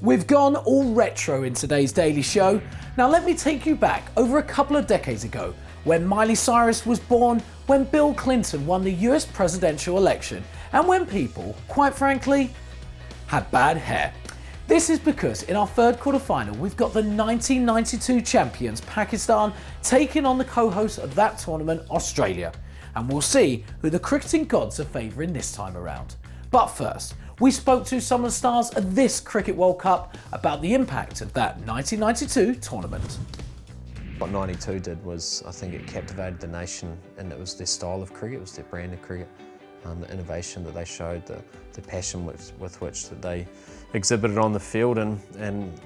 We've gone all retro in today's Daily Show. Now let me take you back over a couple of decades ago, when Miley Cyrus was born, when Bill Clinton won the US presidential election, and when people, quite frankly, had bad hair. This is because in our third quarter final, we've got the 1992 champions Pakistan taking on the co-host of that tournament, Australia. And we'll see who the cricketing gods are favouring this time around. But first, we spoke to some of the stars of this Cricket World Cup about the impact of that 1992 tournament. What 92 did was, I think it captivated the nation, and it was their style of cricket, it was their brand of cricket, the innovation that they showed, the passion with which that they exhibited on the field, and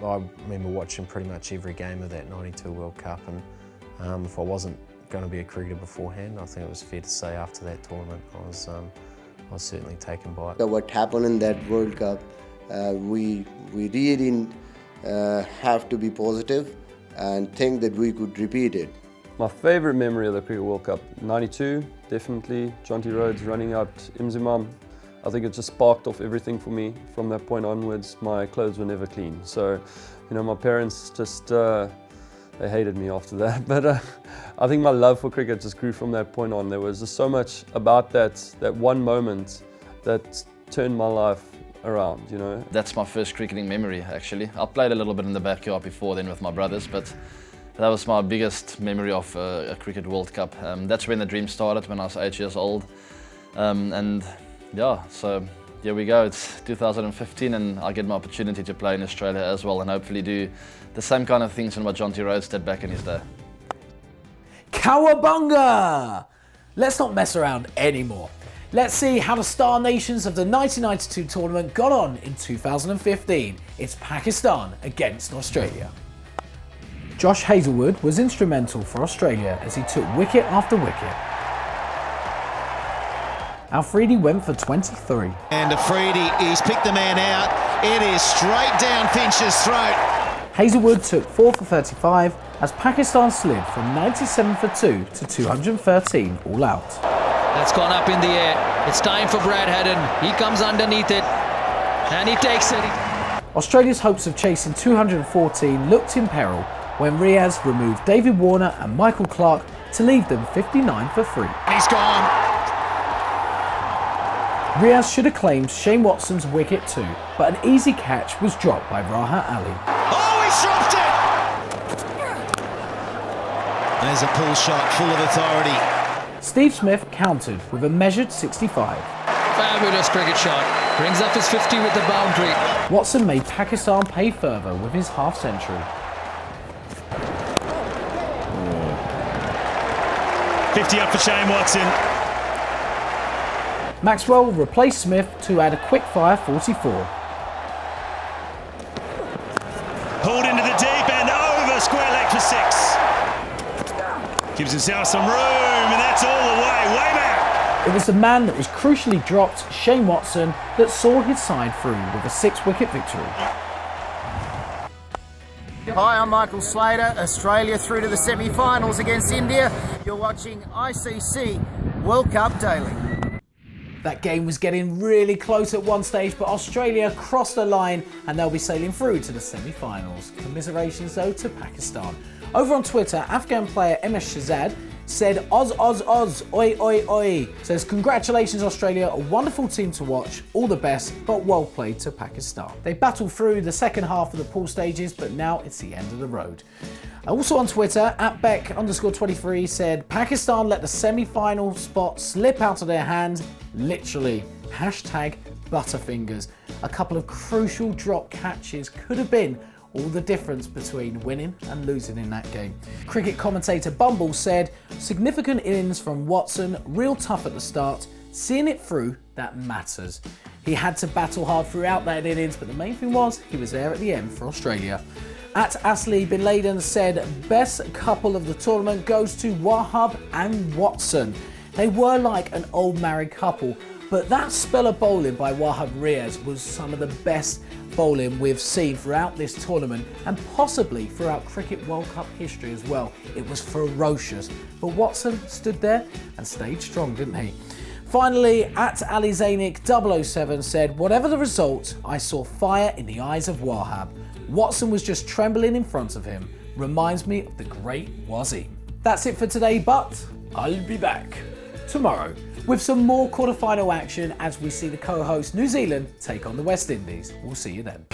I remember watching pretty much every game of that 92 World Cup, and if I wasn't going to be a cricketer beforehand, I think it was fair to say after that tournament I was certainly taken by it. What happened in that World Cup, we really have to be positive and think that we could repeat it. My favourite memory of the Cricket World Cup, 92, definitely. Jonty Rhodes running out Imzimam. I think it just sparked off everything for me. From that point onwards, my clothes were never clean. So, my parents just, they hated me after that. But I think my love for cricket just grew from that point on. There was just so much about that one moment that turned my life around, That's my first cricketing memory, actually. I played a little bit in the backyard before then with my brothers, but that was my biggest memory of a Cricket World Cup. That's when the dream started, when I was 8 years old. So here we go. It's 2015 and I get my opportunity to play in Australia as well, and hopefully do the same kind of things and what Jonty Rhodes did back in his day. Cowabunga! Let's not mess around anymore. Let's see how the star nations of the 1992 tournament got on in 2015. It's Pakistan against Australia. Josh Hazlewood was instrumental for Australia as he took wicket after wicket. Afridi went for 23. And Afridi, he's picked the man out. It is straight down Finch's throat. Hazlewood took 4 for 35 as Pakistan slid from 97 for 2 to 213 all out. That's gone up in the air. It's time for Brad Haddin. He comes underneath it and he takes it. Australia's hopes of chasing 214 looked in peril when Riaz removed David Warner and Michael Clarke to leave them 59 for 3. He's gone. Riaz should have claimed Shane Watson's wicket too, but an easy catch was dropped by Rahat Ali. Oh, he's dropped it! There's a pull shot full of authority. Steve Smith countered with a measured 65. Fabulous cricket shot. Brings up his 50 with the boundary. Watson made Pakistan pay further with his half-century. 50 up for Shane Watson. Maxwell replaced Smith to add a quick-fire 44. Pulled into the deep end, over square leg for 6. Gives himself some room, and that's all the way back. It was the man that was crucially dropped, Shane Watson, that saw his side through with a 6-wicket victory. Hi, I'm Michael Slater. Australia through to the semi-finals against India. You're watching ICC World Cup Daily. That game was getting really close at one stage, but Australia crossed the line and they'll be sailing through to the semi-finals. Commiserations though to Pakistan. Over on Twitter, Afghan player MS Shahzad said, Oz, Oz, Oz, oi, oi, oi. Says, congratulations Australia, a wonderful team to watch, all the best, but well played to Pakistan. They battled through the second half of the pool stages, but now it's the end of the road. Also on Twitter, @Beck_23 said, Pakistan let the semi-final spot slip out of their hands, literally. #Butterfingers. A couple of crucial drop catches could have been all the difference between winning and losing in that game. Cricket commentator Bumble said, significant innings from Watson, real tough at the start, seeing it through, that matters. He had to battle hard throughout that innings, but the main thing was he was there at the end for Australia. @Asli Bin Laden said, best couple of the tournament goes to Wahab and Watson. They were like an old married couple, but that spell of bowling by Wahab Riaz was some of the best bowling we've seen throughout this tournament and possibly throughout Cricket World Cup history as well. It was ferocious, but Watson stood there and stayed strong, didn't he? Finally, at Ali Zainik 007 said, whatever the result, I saw fire in the eyes of Wahab. Watson was just trembling in front of him. Reminds me of the great Wazim. That's it for today, but I'll be back tomorrow with some more quarterfinal action as we see the co-host New Zealand take on the West Indies. We'll see you then.